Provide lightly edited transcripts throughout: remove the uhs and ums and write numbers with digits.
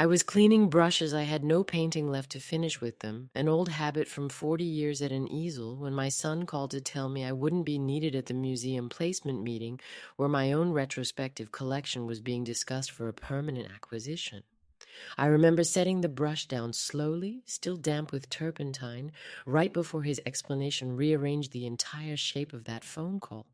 I was cleaning brushes. I had no painting left to finish with them, an old habit from 40 years at an easel, when my son called to tell me I wouldn't be needed at the museum placement meeting where my own retrospective collection was being discussed for a permanent acquisition. I remember setting the brush down slowly, still damp with turpentine, right before his explanation rearranged the entire shape of that phone call.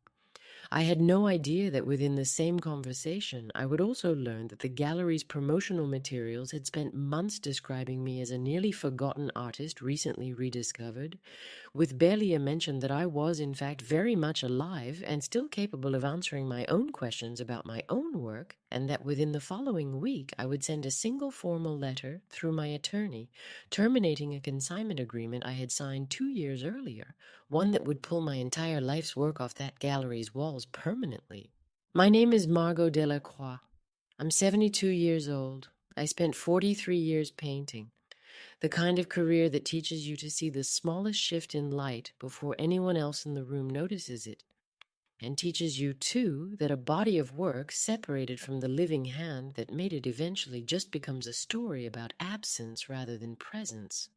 I had no idea that within the same conversation, I would also learn that the gallery's promotional materials had spent months describing me as a nearly forgotten artist recently rediscovered, with barely a mention that I was, in fact, very much alive and still capable of answering my own questions about my own work, and that within the following week I would send a single formal letter through my attorney, terminating a consignment agreement I had signed 2 years earlier, one that would pull my entire life's work off that gallery's walls permanently. My name is Margot Delacroix. I'm 72 years old. I spent 43 years painting, the kind of career that teaches you to see the smallest shift in light before anyone else in the room notices it, and teaches you, too, that a body of work separated from the living hand that made it eventually just becomes a story about absence rather than presence.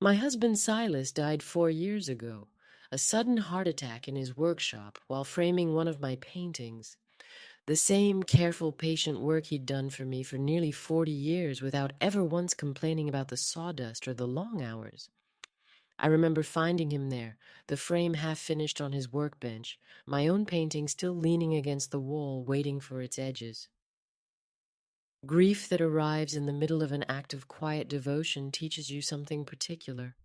My husband Silas died 4 years ago, a sudden heart attack in his workshop while framing one of my paintings. The same careful, patient work he'd done for me for nearly 40 years without ever once complaining about the sawdust or the long hours. I remember finding him there, the frame half finished on his workbench, my own painting still leaning against the wall waiting for its edges. Grief that arrives in the middle of an act of quiet devotion teaches you something particular.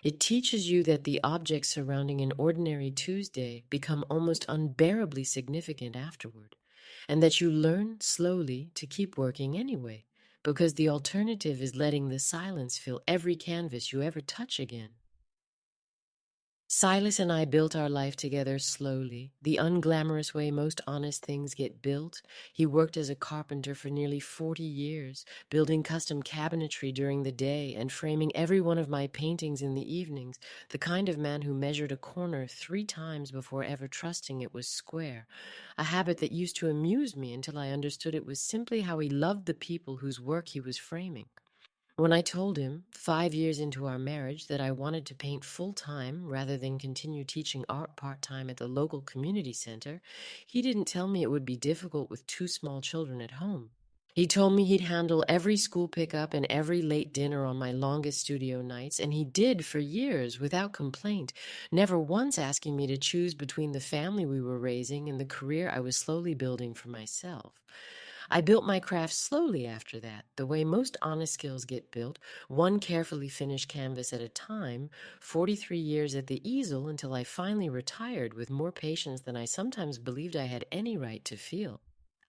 It teaches you that the objects surrounding an ordinary Tuesday become almost unbearably significant afterward, and that you learn slowly to keep working anyway, because the alternative is letting the silence fill every canvas you ever touch again. Silas and I built our life together slowly, the unglamorous way most honest things get built. He worked as a carpenter for nearly 40 years, building custom cabinetry during the day and framing every one of my paintings in the evenings, the kind of man who measured a corner 3 times before ever trusting it was square, a habit that used to amuse me until I understood it was simply how he loved the people whose work he was framing. When I told him, 5 years into our marriage, that I wanted to paint full-time rather than continue teaching art part-time at the local community center, he didn't tell me it would be difficult with 2 small children at home. He told me he'd handle every school pickup and every late dinner on my longest studio nights, and he did for years without complaint, never once asking me to choose between the family we were raising and the career I was slowly building for myself. I built my craft slowly after that, the way most honest skills get built, one carefully finished canvas at a time, 43 years at the easel until I finally retired with more patience than I sometimes believed I had any right to feel.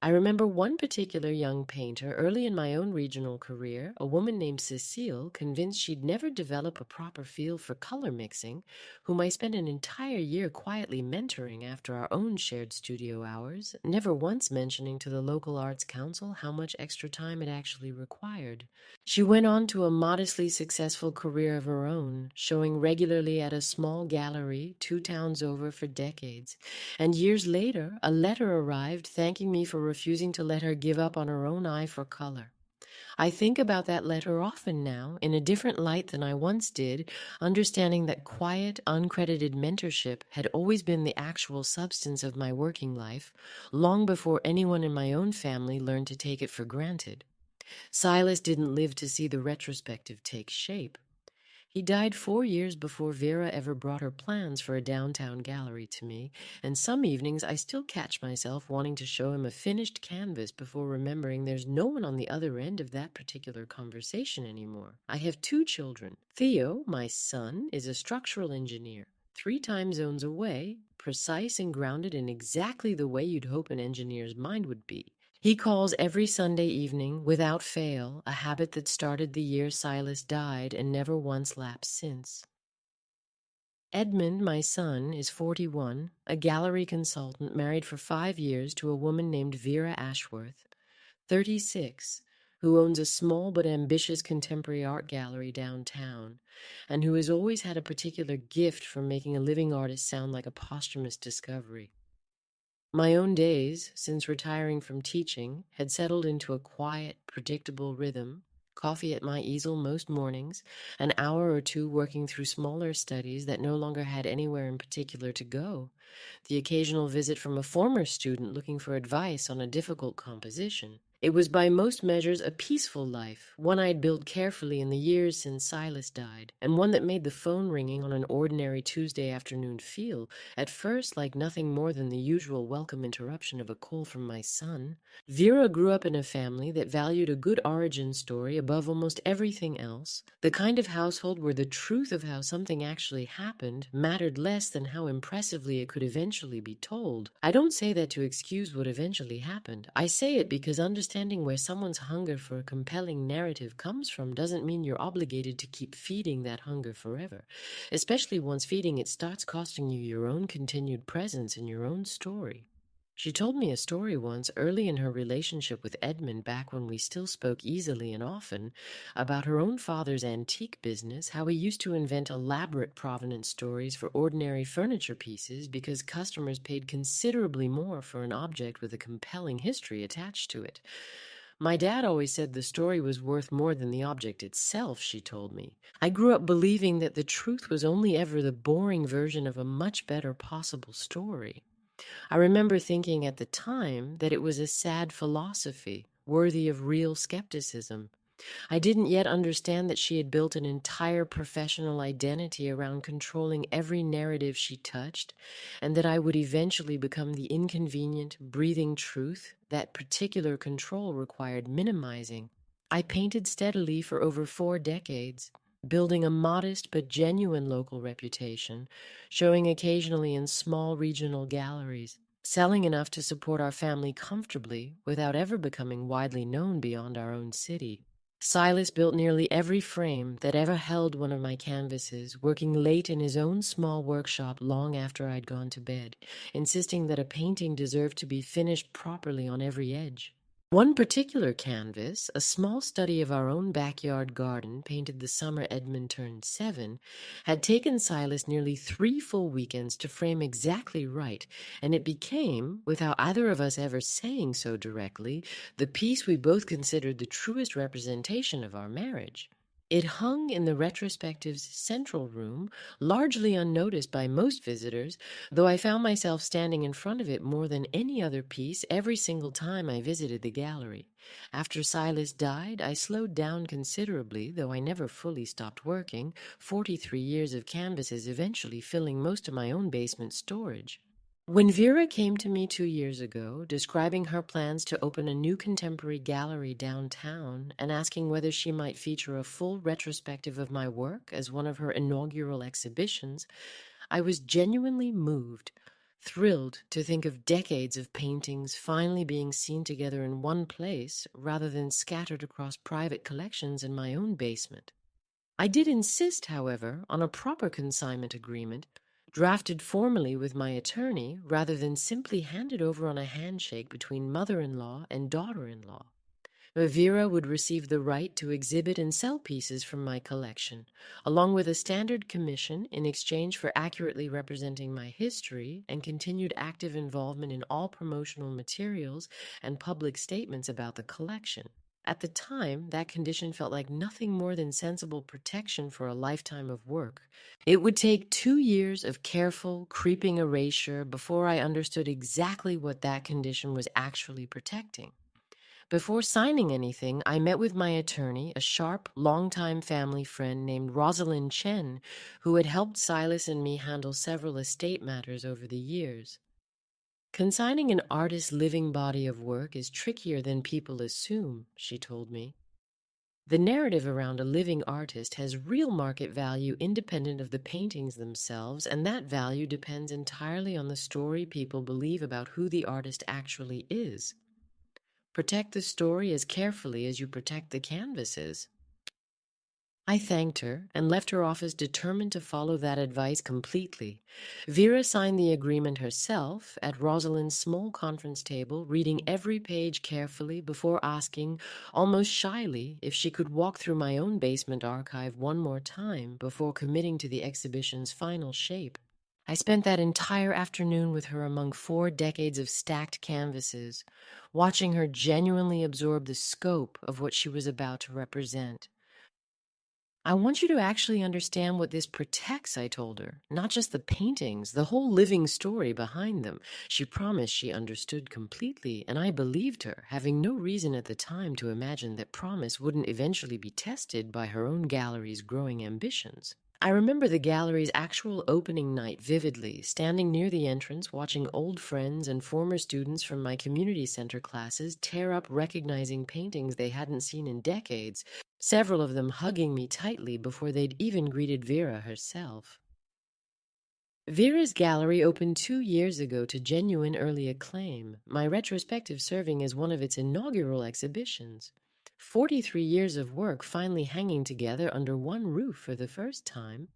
I remember one particular young painter early in my own regional career, a woman named Cecile, convinced she'd never develop a proper feel for color mixing, whom I spent an entire year quietly mentoring after our own shared studio hours, never once mentioning to the local arts council how much extra time it actually required. She went on to a modestly successful career of her own, showing regularly at a small gallery 2 towns over for decades. And years later, a letter arrived thanking me for refusing to let her give up on her own eye for color. I think about that letter often now, in a different light than I once did, understanding that quiet, uncredited mentorship had always been the actual substance of my working life, long before anyone in my own family learned to take it for granted. Silas didn't live to see the retrospective take shape. He died 4 years before Vera ever brought her plans for a downtown gallery to me, and some evenings I still catch myself wanting to show him a finished canvas before remembering there's no one on the other end of that particular conversation anymore. I have 2 children. Theo, my son, is a structural engineer, 3 time zones away, precise and grounded in exactly the way you'd hope an engineer's mind would be. He calls every Sunday evening, without fail, a habit that started the year Silas died and never once lapsed since. Edmund, my son, is 41, a gallery consultant married for 5 years to a woman named Vera Ashworth, 36, who owns a small but ambitious contemporary art gallery downtown, and who has always had a particular gift for making a living artist sound like a posthumous discovery. My own days, since retiring from teaching, had settled into a quiet, predictable rhythm. Coffee at my easel most mornings, an hour or two working through smaller studies that no longer had anywhere in particular to go, the occasional visit from a former student looking for advice on a difficult composition. It was by most measures a peaceful life, one I had built carefully in the years since Silas died, and one that made the phone ringing on an ordinary Tuesday afternoon feel, at first, like nothing more than the usual welcome interruption of a call from my son. Vera grew up in a family that valued a good origin story above almost everything else, the kind of household where the truth of how something actually happened mattered less than how impressively it could eventually be told. I don't say that to excuse what eventually happened. I say it because understanding where someone's hunger for a compelling narrative comes from doesn't mean you're obligated to keep feeding that hunger forever, especially once feeding it starts costing you your own continued presence in your own story. She told me a story once, early in her relationship with Edmund, back when we still spoke easily and often, about her own father's antique business, how he used to invent elaborate provenance stories for ordinary furniture pieces because customers paid considerably more for an object with a compelling history attached to it. My dad always said the story was worth more than the object itself, she told me. I grew up believing that the truth was only ever the boring version of a much better possible story. I remember thinking at the time that it was a sad philosophy, worthy of real skepticism. I didn't yet understand that she had built an entire professional identity around controlling every narrative she touched, and that I would eventually become the inconvenient, breathing truth that particular control required minimizing. I painted steadily for over 4 decades, building a modest but genuine local reputation, showing occasionally in small regional galleries, selling enough to support our family comfortably without ever becoming widely known beyond our own city. Silas built nearly every frame that ever held one of my canvases, working late in his own small workshop long after I'd gone to bed, insisting that a painting deserved to be finished properly on every edge. One particular canvas, a small study of our own backyard garden painted the summer Edmund turned 7, had taken Silas nearly 3 full weekends to frame exactly right, and it became, without either of us ever saying so directly, the piece we both considered the truest representation of our marriage. It hung in the retrospective's central room, largely unnoticed by most visitors, though I found myself standing in front of it more than any other piece every single time I visited the gallery. After Silas died, I slowed down considerably, though I never fully stopped working, 43 years of canvases eventually filling most of my own basement storage. When Vera came to me 2 years ago, describing her plans to open a new contemporary gallery downtown and asking whether she might feature a full retrospective of my work as one of her inaugural exhibitions, I was genuinely moved, thrilled to think of decades of paintings finally being seen together in one place rather than scattered across private collections in my own basement. I did insist, however, on a proper consignment agreement, drafted formally with my attorney rather than simply handed over on a handshake between mother-in-law and daughter-in-law. Vera would receive the right to exhibit and sell pieces from my collection, along with a standard commission in exchange for accurately representing my history and continued active involvement in all promotional materials and public statements about the collection. At the time, that condition felt like nothing more than sensible protection for a lifetime of work. It would take 2 years of careful, creeping erasure before I understood exactly what that condition was actually protecting. Before signing anything, I met with my attorney, a sharp, longtime family friend named Rosalind Chen, who had helped Silas and me handle several estate matters over the years. Consigning an artist's living body of work is trickier than people assume, she told me. The narrative around a living artist has real market value independent of the paintings themselves, and that value depends entirely on the story people believe about who the artist actually is. Protect the story as carefully as you protect the canvases. I thanked her and left her office determined to follow that advice completely. Vera signed the agreement herself at Rosalind's small conference table, reading every page carefully before asking, almost shyly, if she could walk through my own basement archive one more time before committing to the exhibition's final shape. I spent that entire afternoon with her among 4 decades of stacked canvases, watching her genuinely absorb the scope of what she was about to represent. I want you to actually understand what this protects, I told her. Not just the paintings, the whole living story behind them. She promised she understood completely, and I believed her, having no reason at the time to imagine that promise wouldn't eventually be tested by her own gallery's growing ambitions. I remember the gallery's actual opening night vividly, standing near the entrance, watching old friends and former students from my community center classes tear up recognizing paintings they hadn't seen in decades, several of them hugging me tightly before they'd even greeted Vera herself. Vera's gallery opened 2 years ago to genuine early acclaim, my retrospective serving as one of its inaugural exhibitions. 43 years of work finally hanging together under one roof for the first time.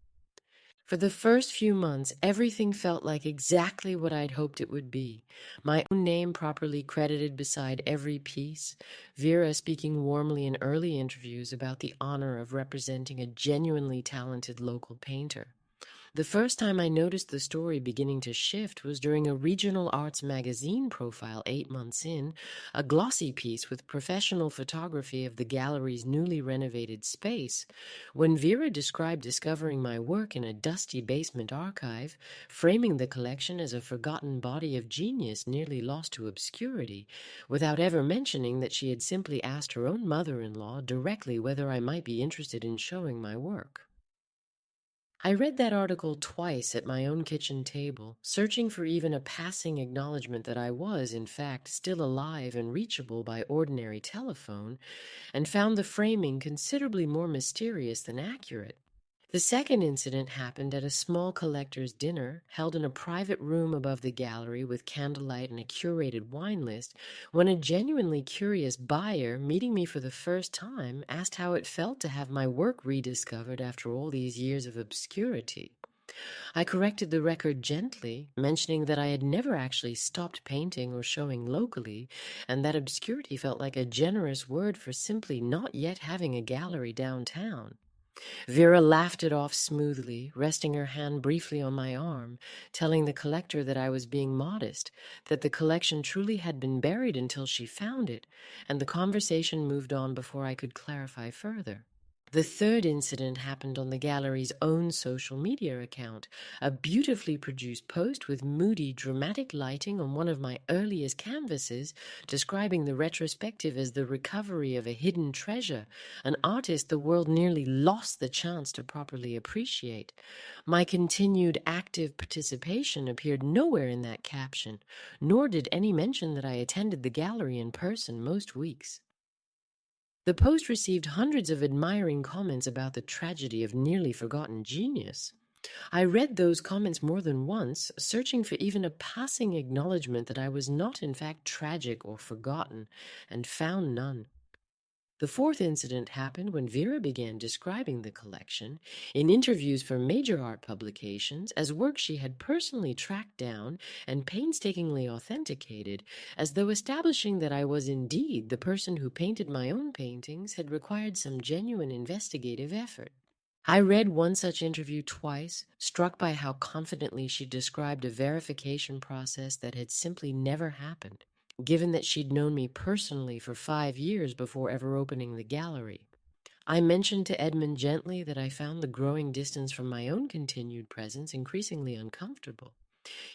For the first few months, everything felt like exactly what I'd hoped it would be. My own name properly credited beside every piece, Vera speaking warmly in early interviews about the honor of representing a genuinely talented local painter. The first time I noticed the story beginning to shift was during a regional arts magazine profile 8 months in, a glossy piece with professional photography of the gallery's newly renovated space. When Vera described discovering my work in a dusty basement archive, framing the collection as a forgotten body of genius nearly lost to obscurity, without ever mentioning that she had simply asked her own mother-in-law directly whether I might be interested in showing my work. I read that article twice at my own kitchen table, searching for even a passing acknowledgement that I was, in fact, still alive and reachable by ordinary telephone, and found the framing considerably more mysterious than accurate. The second incident happened at a small collector's dinner held in a private room above the gallery with candlelight and a curated wine list, when a genuinely curious buyer, meeting me for the first time, asked how it felt to have my work rediscovered after all these years of obscurity. I corrected the record gently, mentioning that I had never actually stopped painting or showing locally, and that obscurity felt like a generous word for simply not yet having a gallery downtown. Vera laughed it off smoothly, resting her hand briefly on my arm, telling the collector that I was being modest, that the collection truly had been buried until she found it, and the conversation moved on before I could clarify further. The third incident happened on the gallery's own social media account, a beautifully produced post with moody, dramatic lighting on one of my earliest canvases, describing the retrospective as the recovery of a hidden treasure, an artist the world nearly lost the chance to properly appreciate. My continued active participation appeared nowhere in that caption, nor did any mention that I attended the gallery in person most weeks. The post received hundreds of admiring comments about the tragedy of nearly forgotten genius. I read those comments more than once, searching for even a passing acknowledgement that I was not in fact tragic or forgotten, and found none. The fourth incident happened when Vera began describing the collection, in interviews for major art publications, as work she had personally tracked down and painstakingly authenticated, as though establishing that I was indeed the person who painted my own paintings had required some genuine investigative effort. I read one such interview twice, struck by how confidently she described a verification process that had simply never happened, given that she'd known me personally for 5 years before ever opening the gallery. I mentioned to Edmund gently that I found the growing distance from my own continued presence increasingly uncomfortable.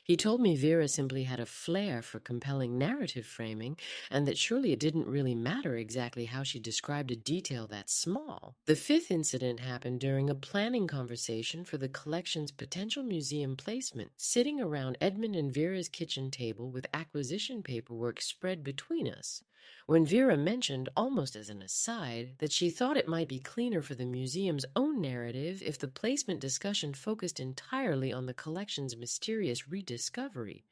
He told me Vera simply had a flair for compelling narrative framing, and that surely it didn't really matter exactly how she described a detail that small. The fifth incident happened during a planning conversation for the collection's potential museum placement, sitting around Edmund and Vera's kitchen table with acquisition paperwork spread between us, when Vera mentioned, almost as an aside, that she thought it might be cleaner for the museum's own narrative if the placement discussion focused entirely on the collection's mysterious rediscovery,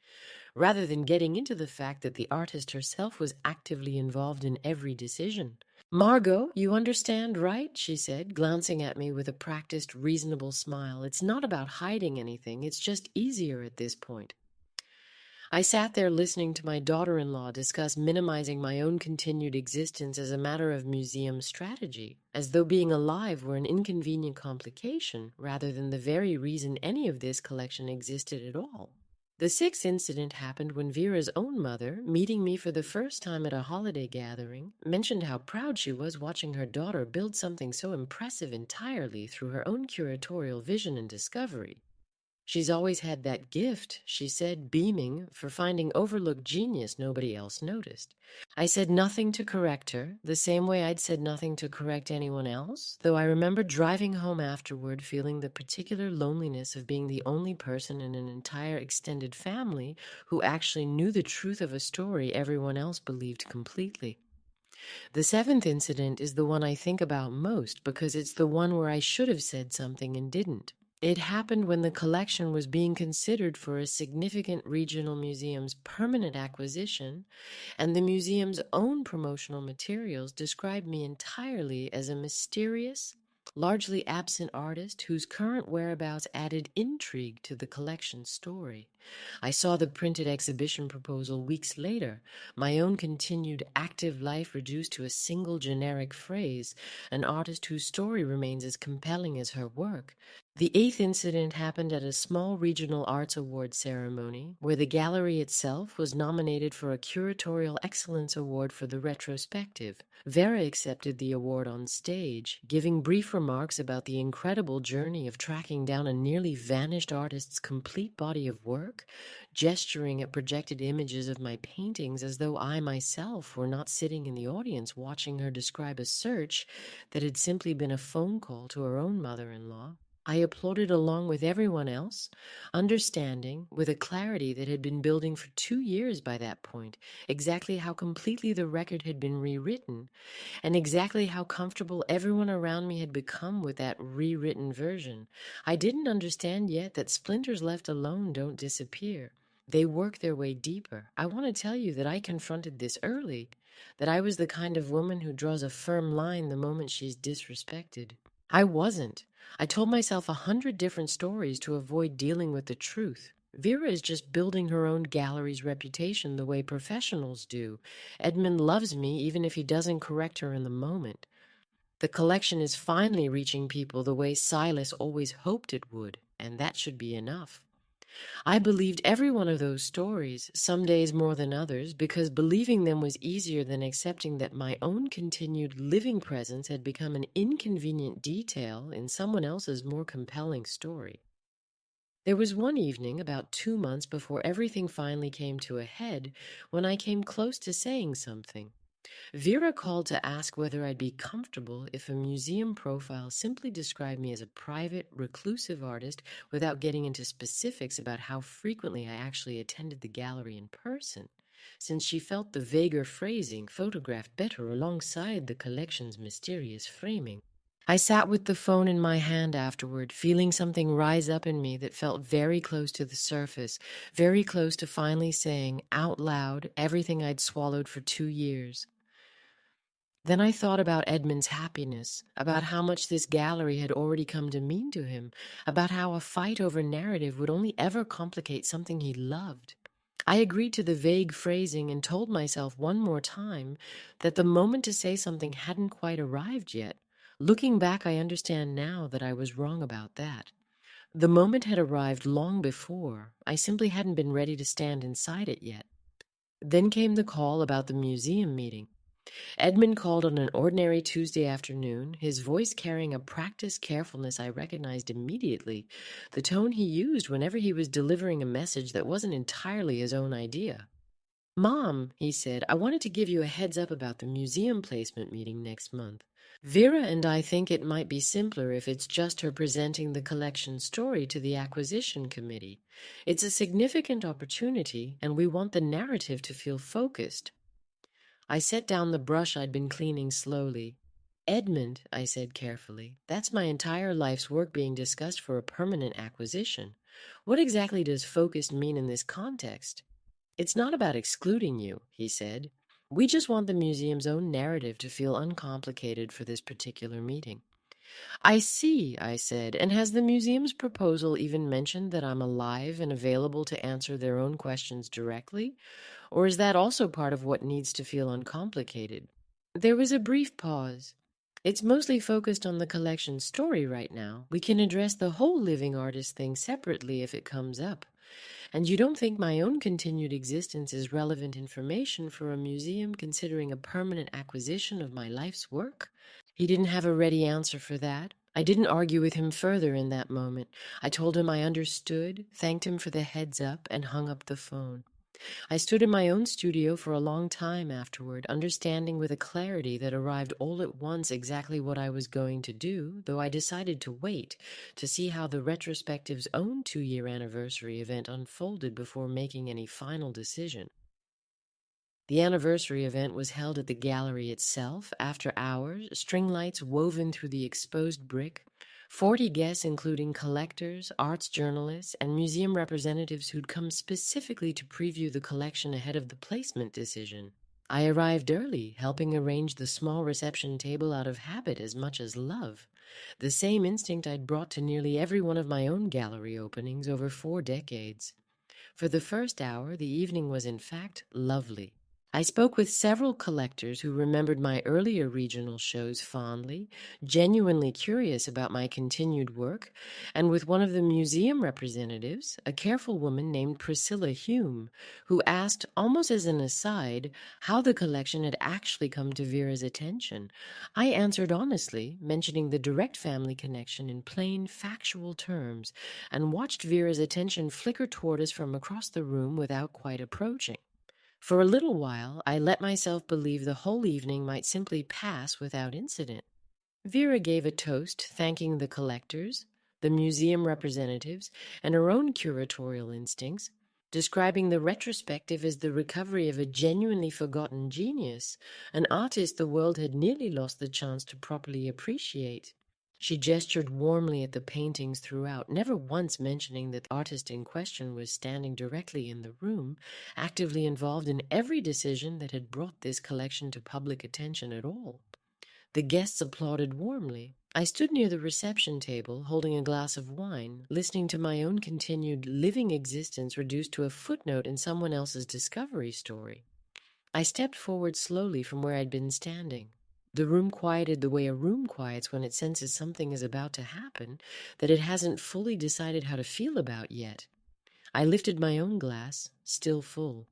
rather than getting into the fact that the artist herself was actively involved in every decision. "Margot, you understand, right?" she said, glancing at me with a practiced, reasonable smile. "It's not about hiding anything. It's just easier at this point." I sat there listening to my daughter-in-law discuss minimizing my own continued existence as a matter of museum strategy, as though being alive were an inconvenient complication rather than the very reason any of this collection existed at all. The sixth incident happened when Vera's own mother, meeting me for the first time at a holiday gathering, mentioned how proud she was watching her daughter build something so impressive entirely through her own curatorial vision and discovery. "She's always had that gift," she said, beaming, "for finding overlooked genius nobody else noticed." I said nothing to correct her, the same way I'd said nothing to correct anyone else, though I remember driving home afterward feeling the particular loneliness of being the only person in an entire extended family who actually knew the truth of a story everyone else believed completely. The seventh incident is the one I think about most because it's the one where I should have said something and didn't. It happened when the collection was being considered for a significant regional museum's permanent acquisition, and the museum's own promotional materials described me entirely as a mysterious, largely absent artist whose current whereabouts added intrigue to the collection's story. I saw the printed exhibition proposal weeks later, my own continued active life reduced to a single generic phrase, an artist whose story remains as compelling as her work. The eighth incident happened at a small regional arts award ceremony where the gallery itself was nominated for a curatorial excellence award for the retrospective. Vera accepted the award on stage, giving brief remarks about the incredible journey of tracking down a nearly vanished artist's complete body of work, gesturing at projected images of my paintings as though I myself were not sitting in the audience watching her describe a search that had simply been a phone call to her own mother-in-law. I applauded along with everyone else, understanding, with a clarity that had been building for 2 years by that point, exactly how completely the record had been rewritten, and exactly how comfortable everyone around me had become with that rewritten version. I didn't understand yet that splinters left alone don't disappear. They work their way deeper. I want to tell you that I confronted this early, that I was the kind of woman who draws a firm line the moment she's disrespected. I wasn't. I told myself 100 different stories to avoid dealing with the truth. Vera is just building her own gallery's reputation the way professionals do. Edmund loves me even if he doesn't correct her in the moment. The collection is finally reaching people the way Silas always hoped it would, and that should be enough. I believed every one of those stories, some days more than others, because believing them was easier than accepting that my own continued living presence had become an inconvenient detail in someone else's more compelling story. There was one evening, about 2 months before everything finally came to a head, when I came close to saying something. Vera called to ask whether I'd be comfortable if a museum profile simply described me as a private, reclusive artist without getting into specifics about how frequently I actually attended the gallery in person, since she felt the vaguer phrasing photographed better alongside the collection's mysterious framing. I sat with the phone in my hand afterward, feeling something rise up in me that felt very close to the surface, very close to finally saying out loud everything I'd swallowed for 2 years. Then I thought about Edmund's happiness, about how much this gallery had already come to mean to him, about how a fight over narrative would only ever complicate something he loved. I agreed to the vague phrasing and told myself one more time that the moment to say something hadn't quite arrived yet. Looking back, I understand now that I was wrong about that. The moment had arrived long before. I simply hadn't been ready to stand inside it yet. Then came the call about the museum meeting. Edmund called on an ordinary Tuesday afternoon, his voice carrying a practiced carefulness I recognized immediately, the tone he used whenever he was delivering a message that wasn't entirely his own idea. "Mom," he said, "I wanted to give you a heads up about the museum placement meeting next month. Vera and I think it might be simpler if it's just her presenting the collection story to the acquisition committee. It's a significant opportunity, and we want the narrative to feel focused." I set down the brush I'd been cleaning slowly. "Edmund," I said carefully, "that's my entire life's work being discussed for a permanent acquisition. What exactly does focused mean in this context?" "It's not about excluding you," he said. "We just want the museum's own narrative to feel uncomplicated for this particular meeting." I see, I said. And has the museum's proposal even mentioned that I'm alive and available to answer their own questions directly? Or is that also part of what needs to feel uncomplicated? There was a brief pause. It's mostly focused on the collection story right now. We can address the whole living artist thing separately if it comes up. And you don't think my own continued existence is relevant information for a museum considering a permanent acquisition of my life's work? He didn't have a ready answer for that. I didn't argue with him further in that moment. I told him I understood, thanked him for the heads up, and hung up the phone. I stood in my own studio for a long time afterward, understanding with a clarity that arrived all at once exactly what I was going to do, though I decided to wait to see how the retrospective's own 2-year anniversary event unfolded before making any final decision. The anniversary event was held at the gallery itself, after hours, string lights woven through the exposed brick, 40 guests including collectors, arts journalists, and museum representatives who'd come specifically to preview the collection ahead of the placement decision. I arrived early, helping arrange the small reception table out of habit as much as love, the same instinct I'd brought to nearly every one of my own gallery openings over 4 decades. For the first hour, the evening was in fact lovely. I spoke with several collectors who remembered my earlier regional shows fondly, genuinely curious about my continued work, and with one of the museum representatives, a careful woman named Priscilla Hume, who asked, almost as an aside, how the collection had actually come to Vera's attention. I answered honestly, mentioning the direct family connection in plain, factual terms, and watched Vera's attention flicker toward us from across the room without quite approaching. For a little while, I let myself believe the whole evening might simply pass without incident. Vera gave a toast thanking the collectors, the museum representatives, and her own curatorial instincts, describing the retrospective as the recovery of a genuinely forgotten genius, an artist the world had nearly lost the chance to properly appreciate. She gestured warmly at the paintings throughout, never once mentioning that the artist in question was standing directly in the room, actively involved in every decision that had brought this collection to public attention at all. The guests applauded warmly. I stood near the reception table, holding a glass of wine, listening to my own continued living existence reduced to a footnote in someone else's discovery story. I stepped forward slowly from where I'd been standing. The room quieted the way a room quiets when it senses something is about to happen that it hasn't fully decided how to feel about yet. I lifted my own glass, still full.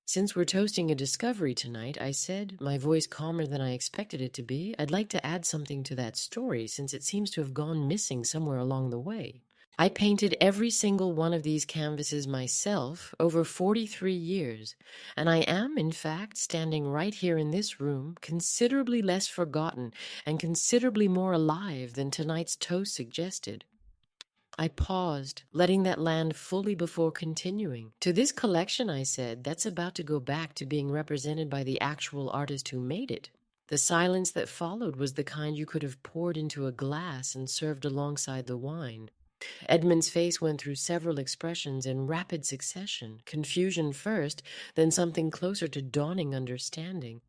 Since we're toasting a discovery tonight, I said, my voice calmer than I expected it to be, I'd like to add something to that story since it seems to have gone missing somewhere along the way. I painted every single one of these canvases myself over 43 years, and I am, in fact, standing right here in this room, considerably less forgotten and considerably more alive than tonight's toast suggested. I paused, letting that land fully before continuing. To this collection, I said, that's about to go back to being represented by the actual artist who made it. The silence that followed was the kind you could have poured into a glass and served alongside the wine. Edmund's face went through several expressions in rapid succession, confusion first, then something closer to dawning understanding.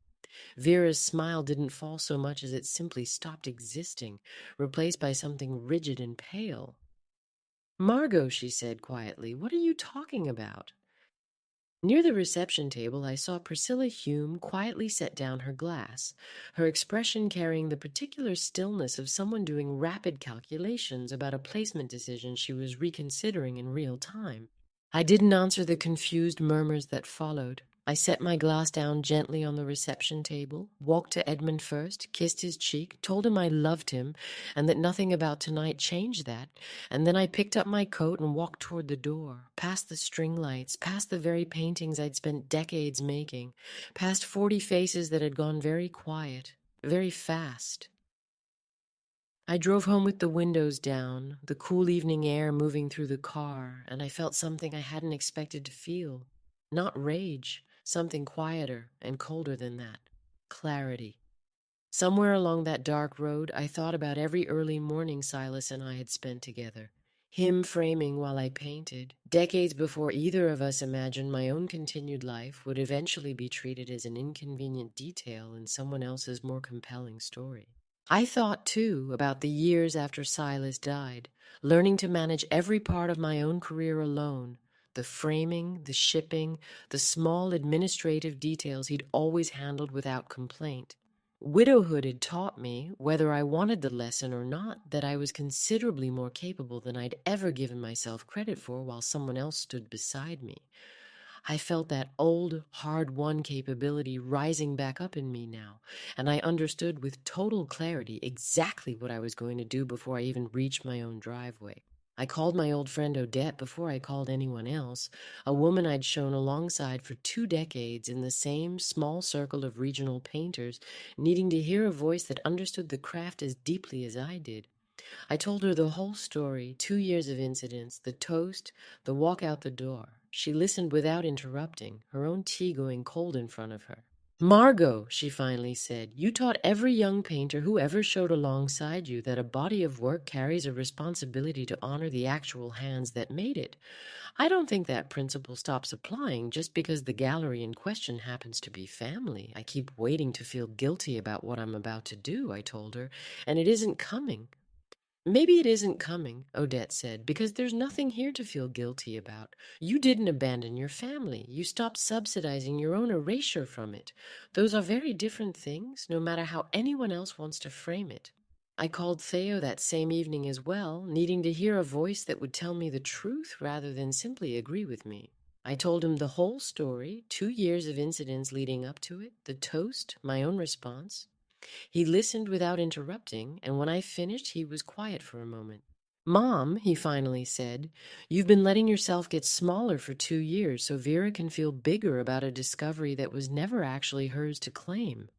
Vera's smile didn't fall so much as it simply stopped existing, replaced by something rigid and pale. "Margot," she said quietly, "what are you talking about?" Near the reception table, I saw Priscilla Hume quietly set down her glass, her expression carrying the particular stillness of someone doing rapid calculations about a placement decision she was reconsidering in real time. I didn't answer the confused murmurs that followed. I set my glass down gently on the reception table, walked to Edmund first, kissed his cheek, told him I loved him and that nothing about tonight changed that, and then I picked up my coat and walked toward the door, past the string lights, past the very paintings I'd spent decades making, past 40 faces that had gone very quiet, very fast. I drove home with the windows down, the cool evening air moving through the car, and I felt something I hadn't expected to feel. Not rage, something quieter and colder than that. Clarity. Somewhere along that dark road, I thought about every early morning Silas and I had spent together. Him framing while I painted, decades before either of us imagined my own continued life would eventually be treated as an inconvenient detail in someone else's more compelling story. I thought, too, about the years after Silas died, learning to manage every part of my own career alone, the framing, the shipping, the small administrative details he'd always handled without complaint. Widowhood had taught me, whether I wanted the lesson or not, that I was considerably more capable than I'd ever given myself credit for while someone else stood beside me. I felt that old, hard-won capability rising back up in me now, and I understood with total clarity exactly what I was going to do before I even reached my own driveway. I called my old friend Odette before I called anyone else, a woman I'd shown alongside for 2 decades in the same small circle of regional painters, needing to hear a voice that understood the craft as deeply as I did. I told her the whole story, 2 years of incidents, the toast, the walk out the door. She listened without interrupting, her own tea going cold in front of her. "Margot," she finally said, "you taught every young painter who ever showed alongside you that a body of work carries a responsibility to honor the actual hands that made it. I don't think that principle stops applying just because the gallery in question happens to be family. I keep waiting to feel guilty about what I'm about to do," I told her, "and it isn't coming." "Maybe it isn't coming," Odette said, "because there's nothing here to feel guilty about. You didn't abandon your family. You stopped subsidizing your own erasure from it. Those are very different things, no matter how anyone else wants to frame it." I called Theo that same evening as well, needing to hear a voice that would tell me the truth rather than simply agree with me. I told him the whole story, 2 years of incidents leading up to it, the toast, my own response. He listened without interrupting, and when I finished, he was quiet for a moment. "Mom," he finally said, "you've been letting yourself get smaller for 2 years so Vera can feel bigger about a discovery that was never actually hers to claim.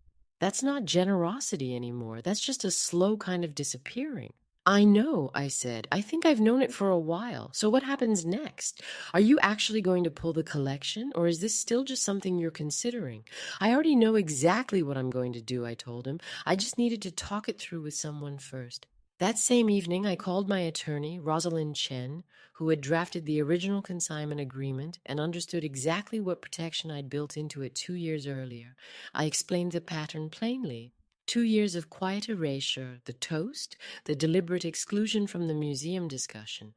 That's not generosity anymore. That's just a slow kind of disappearing." "I know," I said. "I think I've known it for a while. So what happens next? Are you actually going to pull the collection, or is this still just something you're considering?" "I already know exactly what I'm going to do," I told him. "I just needed to talk it through with someone first." That same evening, I called my attorney, Rosalind Chen, who had drafted the original consignment agreement and understood exactly what protection I'd built into it 2 years earlier. I explained the pattern plainly. 2 years of quiet erasure, the toast, the deliberate exclusion from the museum discussion.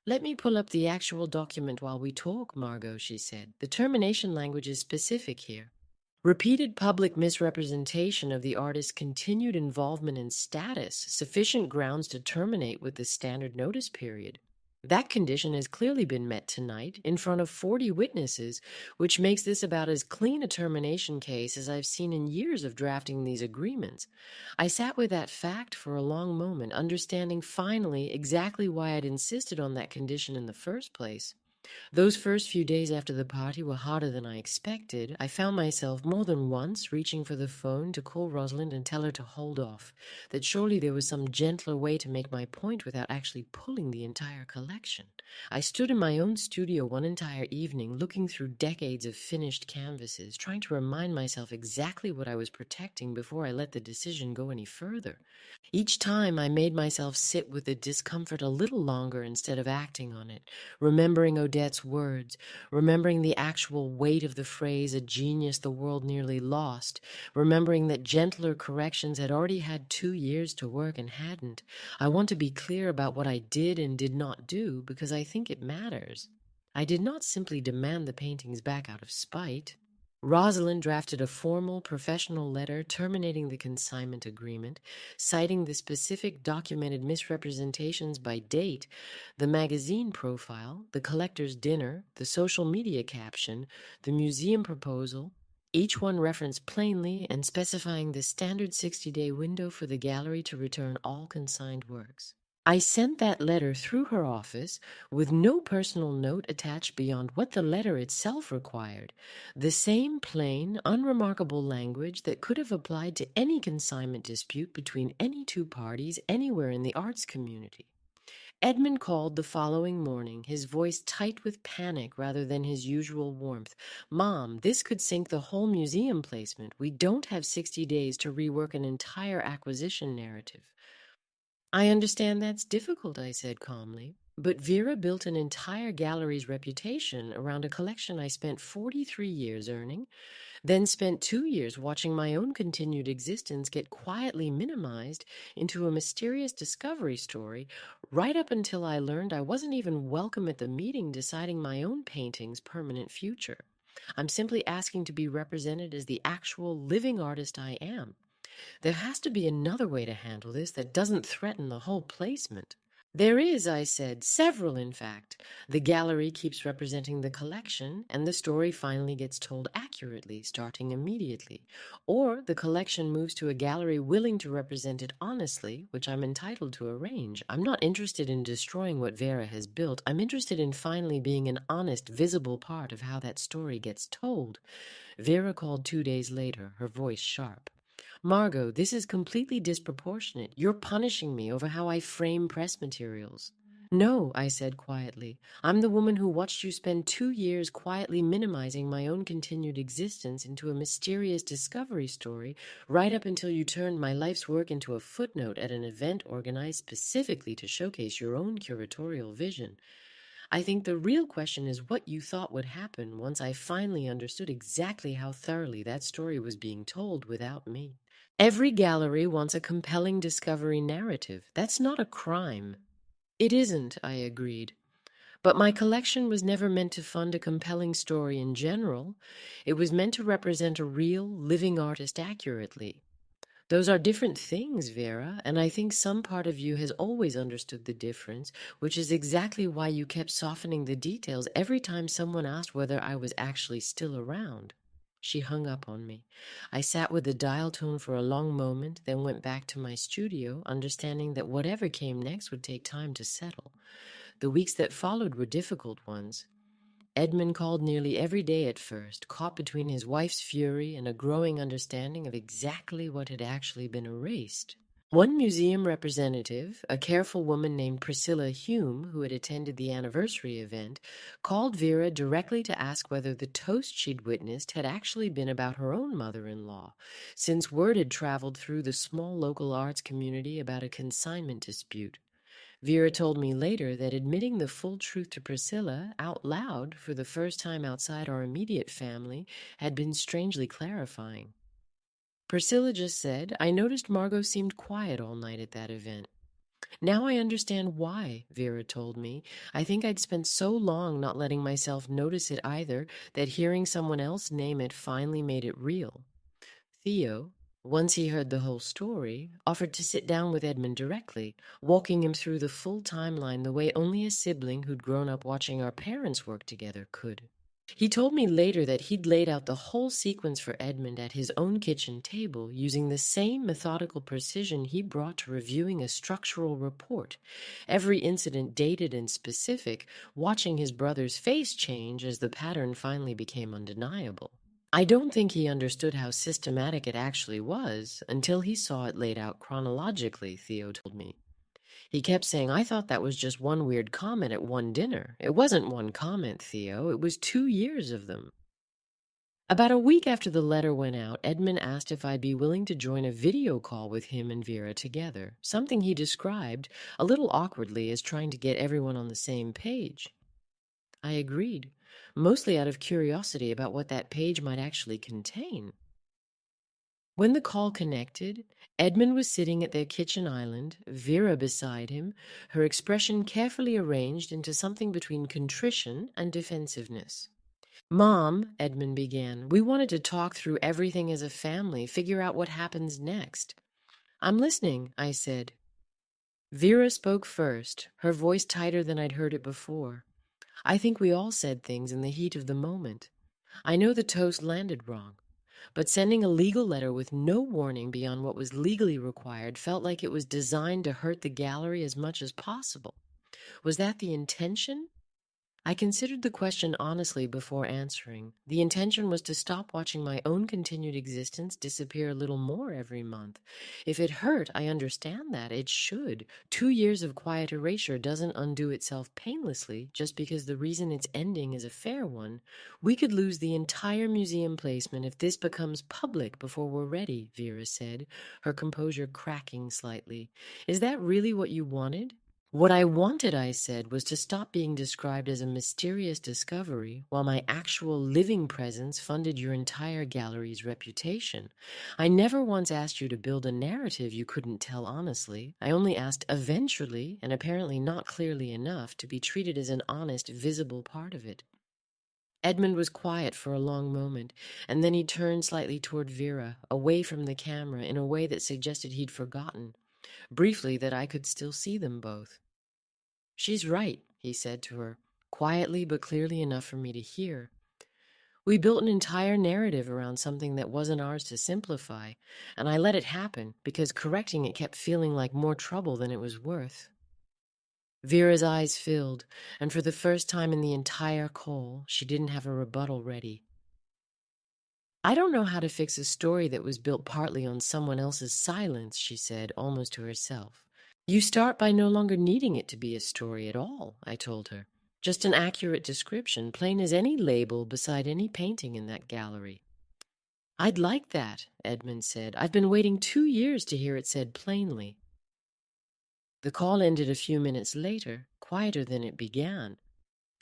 "Let me pull up the actual document while we talk, Margot," she said. "The termination language is specific here. Repeated public misrepresentation of the artist's continued involvement and status, sufficient grounds to terminate with the standard notice period. That condition has clearly been met tonight in front of 40 witnesses, which makes this about as clean a termination case as I've seen in years of drafting these agreements." I sat with that fact for a long moment, understanding finally exactly why I'd insisted on that condition in the first place. Those first few days after the party were harder than I expected. I found myself more than once reaching for the phone to call Rosalind and tell her to hold off, that surely there was some gentler way to make my point without actually pulling the entire collection. I stood in my own studio one entire evening, looking through decades of finished canvases, trying to remind myself exactly what I was protecting before I let the decision go any further. Each time I made myself sit with the discomfort a little longer instead of acting on it, remembering Odette's words, remembering the actual weight of the phrase, "a genius the world nearly lost," remembering that gentler corrections had already had 2 years to work and hadn't. I want to be clear about what I did and did not do because I think it matters. I did not simply demand the paintings back out of spite. Rosalind drafted a formal professional letter terminating the consignment agreement, citing the specific documented misrepresentations by date, the magazine profile, the collector's dinner, the social media caption, the museum proposal, each one referenced plainly and specifying the standard 60-day window for the gallery to return all consigned works. I sent that letter through her office with no personal note attached beyond what the letter itself required, the same plain, unremarkable language that could have applied to any consignment dispute between any two parties anywhere in the arts community. Edmund called the following morning, his voice tight with panic rather than his usual warmth. "Mom, this could sink the whole museum placement. We don't have 60 days to rework an entire acquisition narrative." "I understand that's difficult," I said calmly. But Vera built an entire gallery's reputation around a collection I spent 43 years earning, then spent 2 years watching my own continued existence get quietly minimized into a mysterious discovery story, right up until I learned I wasn't even welcome at the meeting deciding my own painting's permanent future. I'm simply asking to be represented as the actual living artist I am. There has to be another way to handle this that doesn't threaten the whole placement. There is, I said, several in fact. The gallery keeps representing the collection, and the story finally gets told accurately, starting immediately. Or the collection moves to a gallery willing to represent it honestly, which I'm entitled to arrange. I'm not interested in destroying what Vera has built. I'm interested in finally being an honest, visible part of how that story gets told. Vera called 2 days later, her voice sharp. Margot, this is completely disproportionate. You're punishing me over how I frame press materials. No, I said quietly. I'm the woman who watched you spend 2 years quietly minimizing my own continued existence into a mysterious discovery story, right up until you turned my life's work into a footnote at an event organized specifically to showcase your own curatorial vision. I think the real question is what you thought would happen once I finally understood exactly how thoroughly that story was being told without me. Every gallery wants a compelling discovery narrative. That's not a crime. It isn't, I agreed. But my collection was never meant to fund a compelling story in general. It was meant to represent a real, living artist accurately. Those are different things, Vera, and I think some part of you has always understood the difference, which is exactly why you kept softening the details every time someone asked whether I was actually still around. She hung up on me. I sat with the dial tone for a long moment, then went back to my studio, understanding that whatever came next would take time to settle. The weeks that followed were difficult ones. Edmund called nearly every day at first, caught between his wife's fury and a growing understanding of exactly what had actually been erased. One museum representative, a careful woman named Priscilla Hume, who had attended the anniversary event, called Vera directly to ask whether the toast she'd witnessed had actually been about her own mother-in-law, since word had traveled through the small local arts community about a consignment dispute. Vera told me later that admitting the full truth to Priscilla out loud for the first time outside our immediate family had been strangely clarifying. Priscilla just said, I noticed Margot seemed quiet all night at that event. Now I understand why, Vera told me. I think I'd spent so long not letting myself notice it either that hearing someone else name it finally made it real. Theo, once he heard the whole story, offered to sit down with Edmund directly, walking him through the full timeline the way only a sibling who'd grown up watching our parents work together could. He told me later that he'd laid out the whole sequence for Edmund at his own kitchen table using the same methodical precision he brought to reviewing a structural report, every incident dated and specific, watching his brother's face change as the pattern finally became undeniable. I don't think he understood how systematic it actually was until he saw it laid out chronologically, Theo told me. He kept saying, I thought that was just one weird comment at one dinner. It wasn't one comment, Theo. It was 2 years of them. About a week after the letter went out, Edmund asked if I'd be willing to join a video call with him and Vera together, something he described, a little awkwardly, as trying to get everyone on the same page. I agreed, mostly out of curiosity about what that page might actually contain. When the call connected, Edmund was sitting at their kitchen island, Vera beside him, her expression carefully arranged into something between contrition and defensiveness. Mom, Edmund began, we wanted to talk through everything as a family, figure out what happens next. I'm listening, I said. Vera spoke first, her voice tighter than I'd heard it before. I think we all said things in the heat of the moment. I know the toast landed wrong. But sending a legal letter with no warning beyond what was legally required felt like it was designed to hurt the gallery as much as possible. Was that the intention? I considered the question honestly before answering. The intention was to stop watching my own continued existence disappear a little more every month. If it hurt, I understand that. It should. 2 years of quiet erasure doesn't undo itself painlessly just because the reason it's ending is a fair one. We could lose the entire museum placement if this becomes public before we're ready, Vera said, her composure cracking slightly. Is that really what you wanted? What I wanted, I said, was to stop being described as a mysterious discovery while my actual living presence funded your entire gallery's reputation. I never once asked you to build a narrative you couldn't tell honestly. I only asked eventually, and apparently not clearly enough, to be treated as an honest, visible part of it. Edmund was quiet for a long moment, and then he turned slightly toward Vera, away from the camera in a way that suggested he'd forgotten, briefly, that I could still see them both. "She's right," he said to her, quietly but clearly enough for me to hear. "We built an entire narrative around something that wasn't ours to simplify, and I let it happen because correcting it kept feeling like more trouble than it was worth." Vera's eyes filled, and for the first time in the entire call, she didn't have a rebuttal ready. "I don't know how to fix a story that was built partly on someone else's silence," she said, almost to herself. "You start by no longer needing it to be a story at all," I told her. "Just an accurate description, plain as any label beside any painting in that gallery." "I'd like that," Edmund said. "I've been waiting 2 years to hear it said plainly." The call ended a few minutes later, quieter than it began.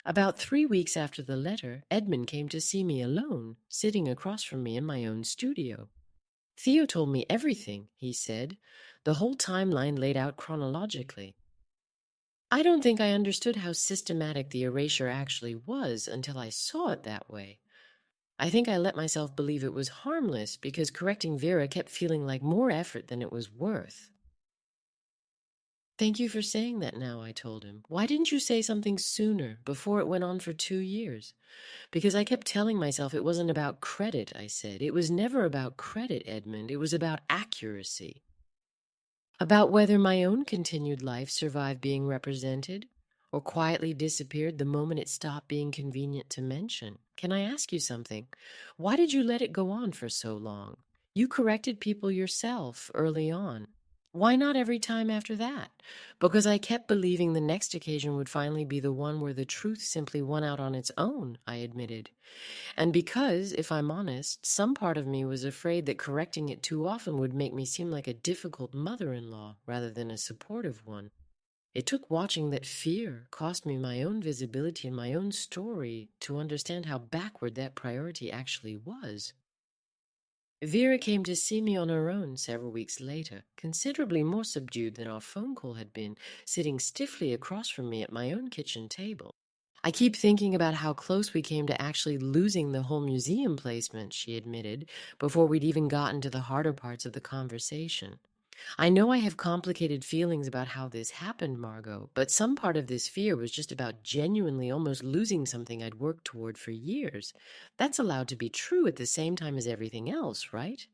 About 3 weeks after the letter, Edmund came to see me alone, sitting across from me in my own studio. "Theo told me everything," he said, "the whole timeline laid out chronologically. I don't think I understood how systematic the erasure actually was until I saw it that way. I think I let myself believe it was harmless because correcting Vera kept feeling like more effort than it was worth." "Thank you for saying that now," I told him. "Why didn't you say something sooner, before it went on for 2 years? Because I kept telling myself it wasn't about credit," I said. "It was never about credit, Edmund. It was about accuracy. About whether my own continued life survived being represented or quietly disappeared the moment it stopped being convenient to mention. Can I ask you something? Why did you let it go on for so long? You corrected people yourself early on. Why not every time after that?" "Because I kept believing the next occasion would finally be the one where the truth simply won out on its own," I admitted. "And because, if I'm honest, some part of me was afraid that correcting it too often would make me seem like a difficult mother-in-law rather than a supportive one. It took watching that fear cost me my own visibility in my own story to understand how backward that priority actually was." Vera came to see me on her own several weeks later, considerably more subdued than our phone call had been, sitting stiffly across from me at my own kitchen table. "I keep thinking about how close we came to actually losing the whole museum placement," she admitted, before we'd even gotten to the harder parts of the conversation. "I know I have complicated feelings about how this happened, Margot, but some part of this fear was just about genuinely almost losing something I'd worked toward for years. That's allowed to be true at the same time as everything else, right?"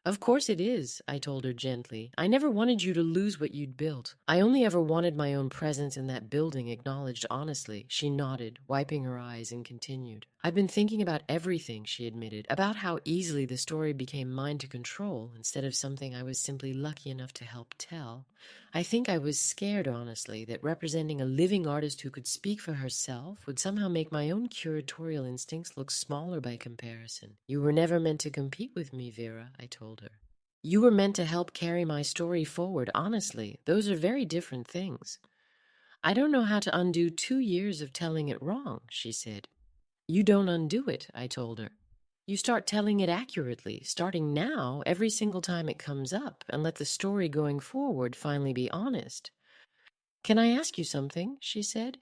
"Of course it is," I told her gently. "I never wanted you to lose what you'd built. I only ever wanted my own presence in that building acknowledged honestly." She nodded, wiping her eyes, and continued. "I've been thinking about everything," she admitted, "about how easily the story became mine to control instead of something I was simply lucky enough to help tell. I think I was scared, honestly, that representing a living artist who could speak for herself would somehow make my own curatorial instincts look smaller by comparison. You were never meant to compete with me, Vera," I told her. "You were meant to help carry my story forward, honestly. Those are very different things." "I don't know how to undo 2 years of telling it wrong," she said. "You don't undo it," I told her. "You start telling it accurately, starting now, every single time it comes up, and let the story going forward finally be honest." "Can I ask you something?" she said.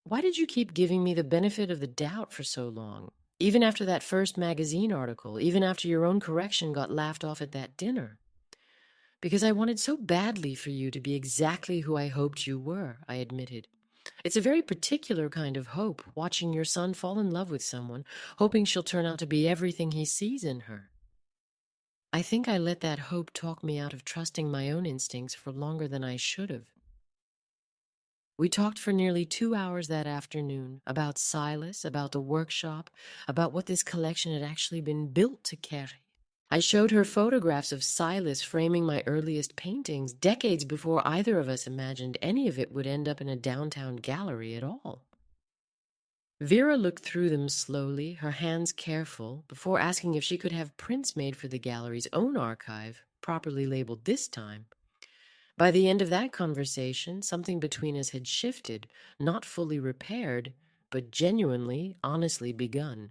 "Why did you keep giving me the benefit of the doubt for so long? Even after that first magazine article, even after your own correction got laughed off at that dinner?" "Because I wanted so badly for you to be exactly who I hoped you were," I admitted. "It's a very particular kind of hope, watching your son fall in love with someone, hoping she'll turn out to be everything he sees in her. I think I let that hope talk me out of trusting my own instincts for longer than I should have." We talked for nearly 2 hours that afternoon about Silas, about the workshop, about what this collection had actually been built to carry. I showed her photographs of Silas framing my earliest paintings decades before either of us imagined any of it would end up in a downtown gallery at all. Vera looked through them slowly, her hands careful, before asking if she could have prints made for the gallery's own archive, properly labeled this time. By the end of that conversation, something between us had shifted, not fully repaired, but genuinely, honestly begun.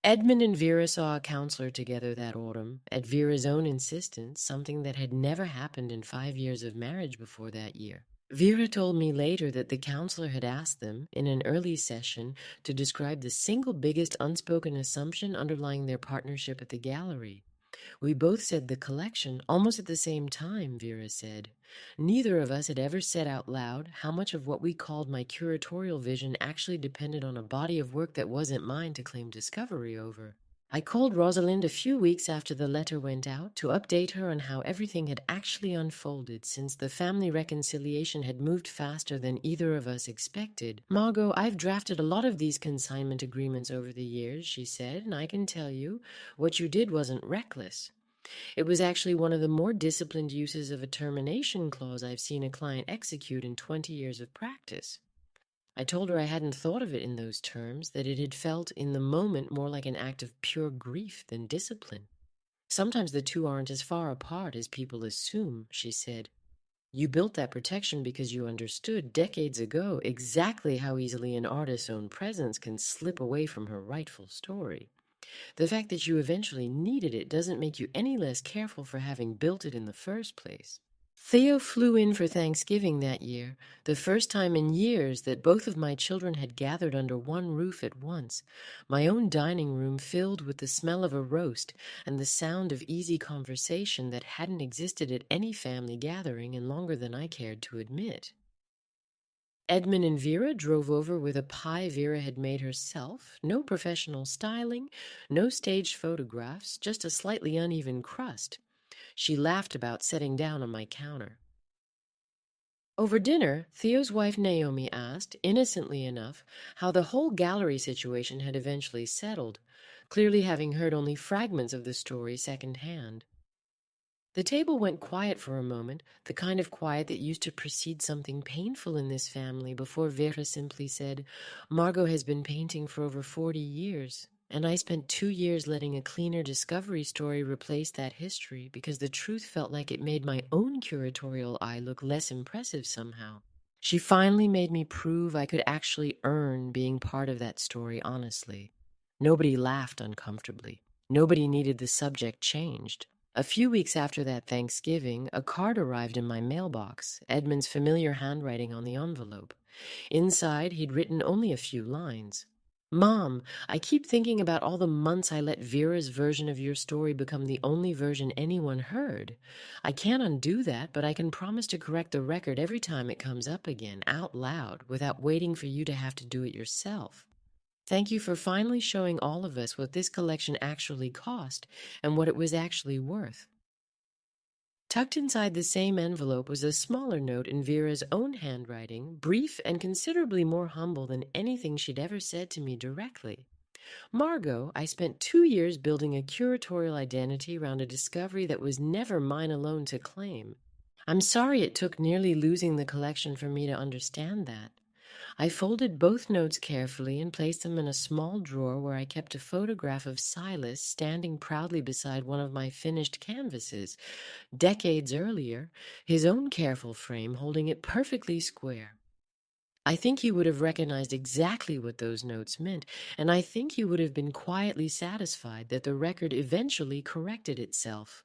Edmund and Vera saw a counselor together that autumn, at Vera's own insistence, something that had never happened in 5 years of marriage before that year. Vera told me later that the counselor had asked them, in an early session, to describe the single biggest unspoken assumption underlying their partnership at the gallery. We both said the collection almost at the same time, Vera said. Neither of us had ever said out loud how much of what we called my curatorial vision actually depended on a body of work that wasn't mine to claim discovery over. I called Rosalind a few weeks after the letter went out to update her on how everything had actually unfolded since the family reconciliation had moved faster than either of us expected. "Margot, I've drafted a lot of these consignment agreements over the years," she said, "and I can tell you, what you did wasn't reckless. It was actually one of the more disciplined uses of a termination clause I've seen a client execute in 20 years of practice." I told her I hadn't thought of it in those terms, that it had felt in the moment more like an act of pure grief than discipline. "Sometimes the two aren't as far apart as people assume," she said. "You built that protection because you understood decades ago exactly how easily an artist's own presence can slip away from her rightful story. The fact that you eventually needed it doesn't make you any less careful for having built it in the first place." Theo flew in for Thanksgiving that year, the first time in years that both of my children had gathered under one roof at once, my own dining room filled with the smell of a roast and the sound of easy conversation that hadn't existed at any family gathering in longer than I cared to admit. Edmund and Vera drove over with a pie Vera had made herself, no professional styling, no staged photographs, just a slightly uneven crust. She laughed about setting down on my counter. Over dinner, Theo's wife Naomi asked, innocently enough, how the whole gallery situation had eventually settled, clearly having heard only fragments of the story secondhand. The table went quiet for a moment, the kind of quiet that used to precede something painful in this family, before Vera simply said, "Margot has been painting for over 40 years. And I spent 2 years letting a cleaner discovery story replace that history because the truth felt like it made my own curatorial eye look less impressive somehow. She finally made me prove I could actually earn being part of that story honestly. Nobody laughed uncomfortably. Nobody needed the subject changed. A few weeks after that Thanksgiving, a card arrived in my mailbox, Edmund's familiar handwriting on the envelope. Inside, he'd written only a few lines. "Mom, I keep thinking about all the months I let Vera's version of your story become the only version anyone heard. I can't undo that, but I can promise to correct the record every time it comes up again, out loud, without waiting for you to have to do it yourself. Thank you for finally showing all of us what this collection actually cost and what it was actually worth." Tucked inside the same envelope was a smaller note in Vera's own handwriting, brief and considerably more humble than anything she'd ever said to me directly. "Margot, I spent 2 years building a curatorial identity around a discovery that was never mine alone to claim. I'm sorry it took nearly losing the collection for me to understand that. I folded both notes carefully and placed them in a small drawer where I kept a photograph of Silas standing proudly beside one of my finished canvases. Decades earlier, his own careful frame holding it perfectly square. I think he would have recognized exactly what those notes meant, and I think he would have been quietly satisfied that the record eventually corrected itself.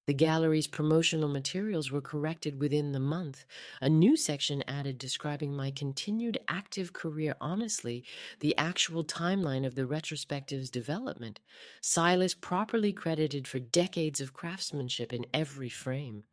The gallery's promotional materials were corrected within the month, a new section added describing my continued active career honestly, the actual timeline of the retrospective's development, Silas properly credited for decades of craftsmanship in every frame.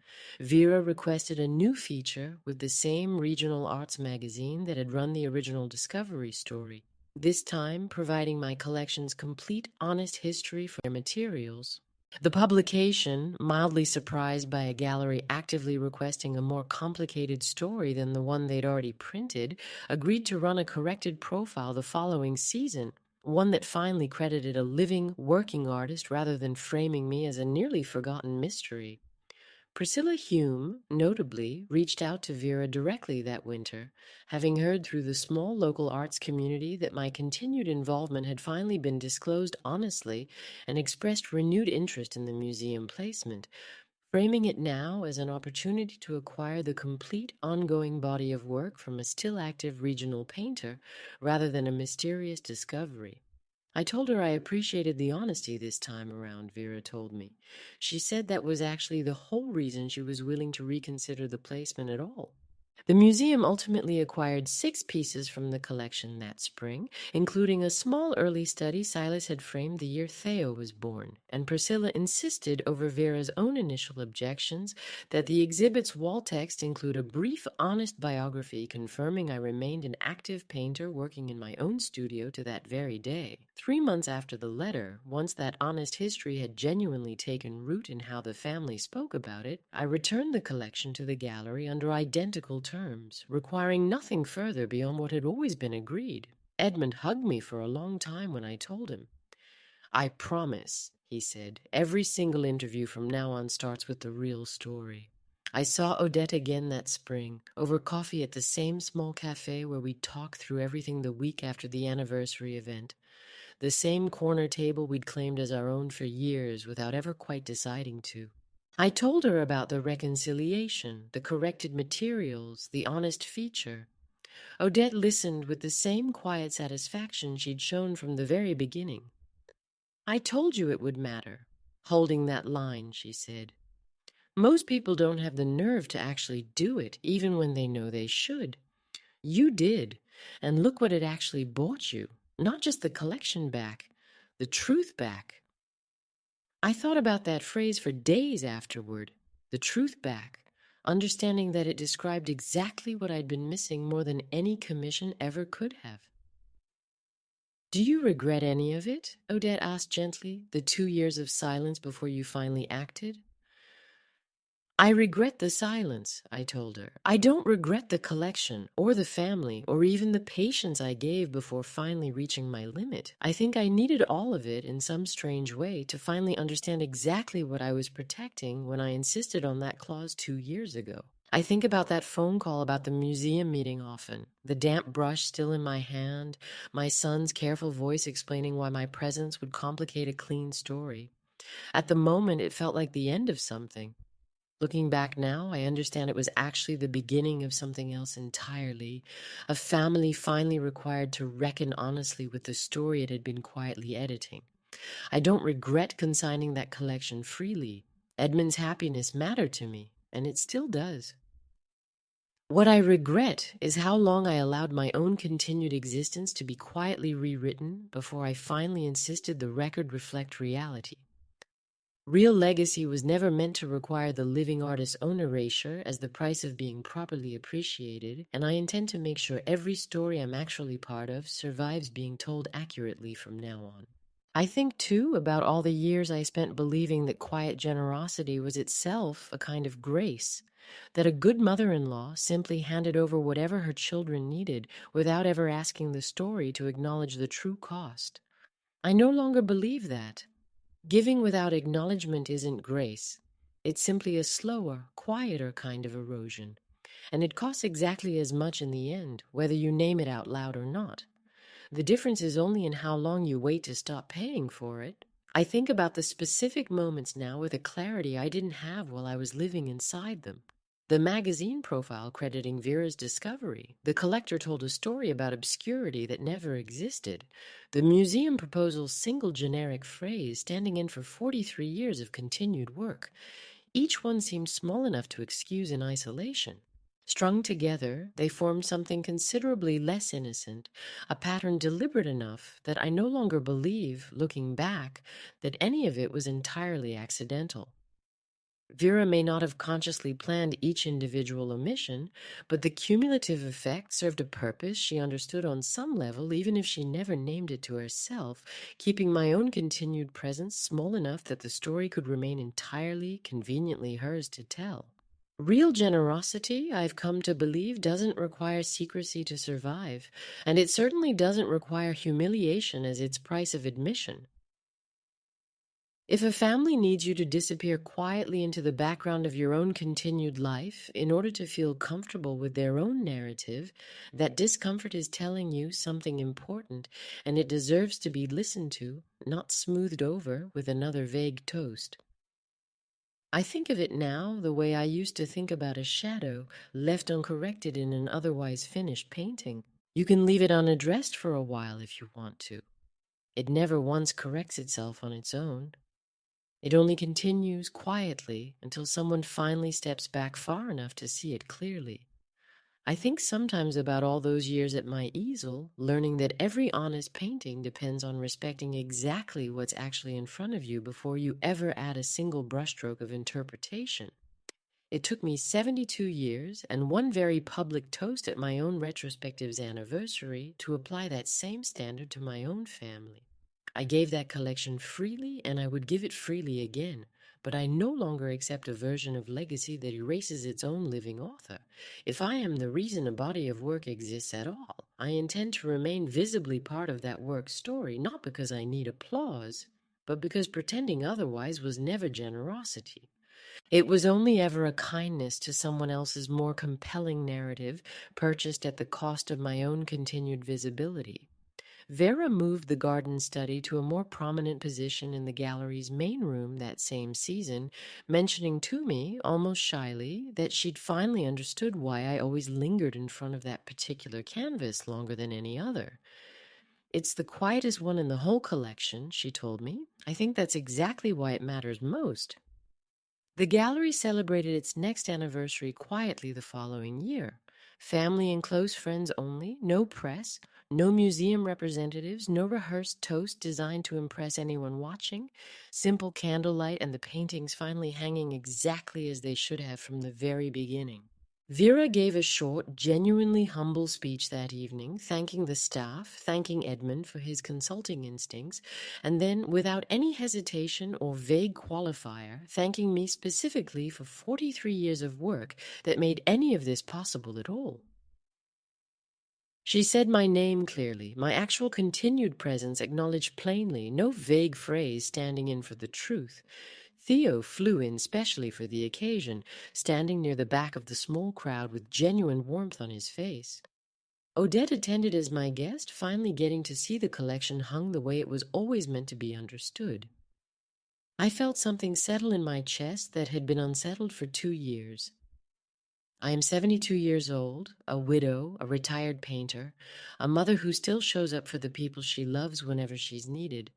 Vera requested a new feature with the same regional arts magazine that had run the original Discovery story, this time providing my collection's complete honest history for their materials. The publication, mildly surprised by a gallery actively requesting a more complicated story than the one they'd already printed, agreed to run a corrected profile the following season, one that finally credited a living, working artist rather than framing me as a nearly forgotten mystery. Priscilla Hume, notably, reached out to Vera directly that winter, having heard through the small local arts community that my continued involvement had finally been disclosed honestly, and expressed renewed interest in the museum placement. framing it now as an opportunity to acquire the complete ongoing body of work from a still active regional painter rather than a mysterious discovery. I told her I appreciated the honesty this time around, Vera told me. She said that was actually the whole reason she was willing to reconsider the placement at all. The museum ultimately acquired 6 pieces from the collection that spring, including a small early study Silas had framed the year Theo was born, and Priscilla insisted over Vera's own initial objections that the exhibit's wall text include a brief, honest biography confirming I remained an active painter working in my own studio to that very day. 3 months after the letter, once that honest history had genuinely taken root in how the family spoke about it, I returned the collection to the gallery under identical terms, requiring nothing further beyond what had always been agreed. Edmund hugged me for a long time when I told him. "I promise," he said, "every single interview from now on starts with the real story." I saw Odette again that spring, over coffee at the same small cafe where we'd talked through everything the week after the anniversary event. The same corner table we'd claimed as our own for years without ever quite deciding to. I told her about the reconciliation, the corrected materials, the honest feature. Odette listened with the same quiet satisfaction she'd shown from the very beginning. "I told you it would matter." Holding that line, she said. "Most people don't have the nerve to actually do it, even when they know they should. You did, and look what it actually bought you. Not just the collection back, the truth back." I thought about that phrase for days afterward, the truth back, understanding that it described exactly what I'd been missing more than any commission ever could have. "Do you regret any of it?" Odette asked gently, "the 2 years of silence before you finally acted?" "I regret the silence," I told her. "I don't regret the collection, or the family, or even the patience I gave before finally reaching my limit. I think I needed all of it in some strange way to finally understand exactly what I was protecting when I insisted on that clause 2 years ago. I think about that phone call about the museum meeting often, the damp brush still in my hand, my son's careful voice explaining why my presence would complicate a clean story. At the moment, it felt like the end of something. Looking back now, I understand it was actually the beginning of something else entirely, a family finally required to reckon honestly with the story it had been quietly editing. I don't regret consigning that collection freely. Edmund's happiness mattered to me, and it still does. What I regret is how long I allowed my own continued existence to be quietly rewritten before I finally insisted the record reflect reality. Real legacy was never meant to require the living artist's own erasure as the price of being properly appreciated, and I intend to make sure every story I'm actually part of survives being told accurately from now on. I think, too, about all the years I spent believing that quiet generosity was itself a kind of grace, that a good mother-in-law simply handed over whatever her children needed without ever asking the story to acknowledge the true cost. I no longer believe that. Giving without acknowledgement isn't grace. It's simply a slower, quieter kind of erosion, and it costs exactly as much in the end, whether you name it out loud or not. The difference is only in how long you wait to stop paying for it. I think about the specific moments now with a clarity I didn't have while I was living inside them. The magazine profile crediting Vera's discovery. The collector told a story about obscurity that never existed. The museum proposal's single generic phrase standing in for 43 years of continued work. Each one seemed small enough to excuse in isolation. Strung together, they formed something considerably less innocent, a pattern deliberate enough that I no longer believe, looking back, that any of it was entirely accidental. Vera may not have consciously planned each individual omission, but the cumulative effect served a purpose she understood on some level, even if she never named it to herself, keeping my own continued presence small enough that the story could remain entirely, conveniently hers to tell. Real generosity, I've come to believe, doesn't require secrecy to survive, and it certainly doesn't require humiliation as its price of admission. If a family needs you to disappear quietly into the background of your own continued life in order to feel comfortable with their own narrative, that discomfort is telling you something important, and it deserves to be listened to, not smoothed over with another vague toast. I think of it now the way I used to think about a shadow left uncorrected in an otherwise finished painting. You can leave it unaddressed for a while if you want to. It never once corrects itself on its own. It only continues quietly until someone finally steps back far enough to see it clearly. I think sometimes about all those years at my easel, learning that every honest painting depends on respecting exactly what's actually in front of you before you ever add a single brushstroke of interpretation. It took me 72 years and one very public toast at my own retrospective's anniversary to apply that same standard to my own family. I gave that collection freely and I would give it freely again, but I no longer accept a version of legacy that erases its own living author. If I am the reason a body of work exists at all, I intend to remain visibly part of that work's story, not because I need applause, but because pretending otherwise was never generosity. It was only ever a kindness to someone else's more compelling narrative, purchased at the cost of my own continued visibility. Vera moved the garden study to a more prominent position in the gallery's main room that same season, mentioning to me, almost shyly, that she'd finally understood why I always lingered in front of that particular canvas longer than any other. "It's the quietest one in the whole collection," she told me. "I think that's exactly why it matters most." The gallery celebrated its next anniversary quietly the following year. Family and close friends only, no press, no museum representatives, no rehearsed toast designed to impress anyone watching, simple candlelight and the paintings finally hanging exactly as they should have from the very beginning. Vera gave a short, genuinely humble speech that evening, thanking the staff, thanking Edmund for his consulting instincts, and then, without any hesitation or vague qualifier, thanking me specifically for 43 years of work that made any of this possible at all. She said my name clearly, my actual continued presence acknowledged plainly, no vague phrase standing in for the truth. Theo flew in specially for the occasion, standing near the back of the small crowd with genuine warmth on his face. Odette attended as my guest, finally getting to see the collection hung the way it was always meant to be understood. I felt something settle in my chest that had been unsettled for 2 years. I am 72 years old, a widow, a retired painter, a mother who still shows up for the people she loves whenever she's needed.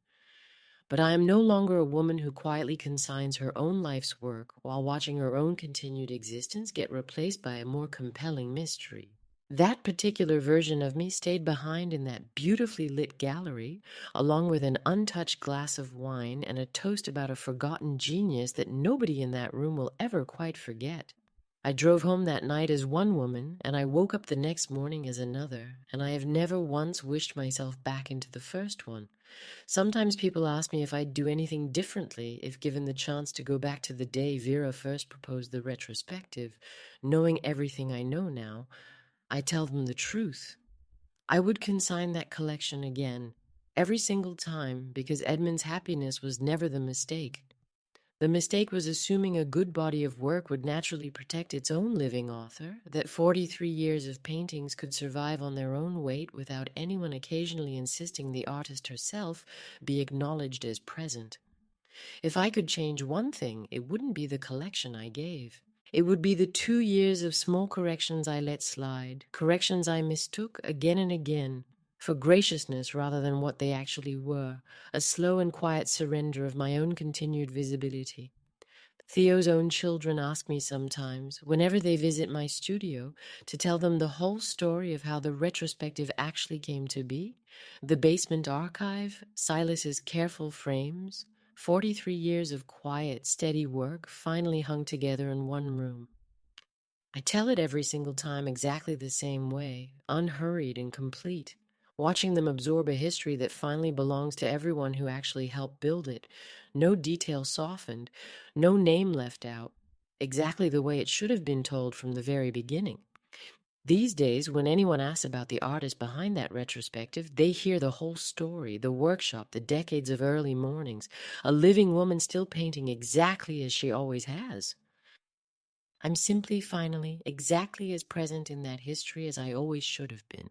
But I am no longer a woman who quietly consigns her own life's work while watching her own continued existence get replaced by a more compelling mystery. That particular version of me stayed behind in that beautifully lit gallery, along with an untouched glass of wine and a toast about a forgotten genius that nobody in that room will ever quite forget. I drove home that night as one woman, and I woke up the next morning as another, and I have never once wished myself back into the first one. Sometimes people ask me if I'd do anything differently if given the chance to go back to the day Vera first proposed the retrospective. Knowing everything I know now, I tell them the truth. I would consign that collection again, every single time, because Edmund's happiness was never the mistake. The mistake was assuming a good body of work would naturally protect its own living author, that 43 years of paintings could survive on their own weight without anyone occasionally insisting the artist herself be acknowledged as present. If I could change one thing, it wouldn't be the collection I gave. It would be the 2 years of small corrections I let slide, corrections I mistook again and again for graciousness rather than what they actually were, a slow and quiet surrender of my own continued visibility. Theo's own children ask me sometimes, whenever they visit my studio, to tell them the whole story of how the retrospective actually came to be, the basement archive, Silas's careful frames, 43 years of quiet, steady work finally hung together in one room. I tell it every single time exactly the same way, unhurried and complete, watching them absorb a history that finally belongs to everyone who actually helped build it. No detail softened, no name left out, exactly the way it should have been told from the very beginning. These days, when anyone asks about the artist behind that retrospective, they hear the whole story, the workshop, the decades of early mornings, a living woman still painting exactly as she always has. I'm simply, finally, exactly as present in that history as I always should have been.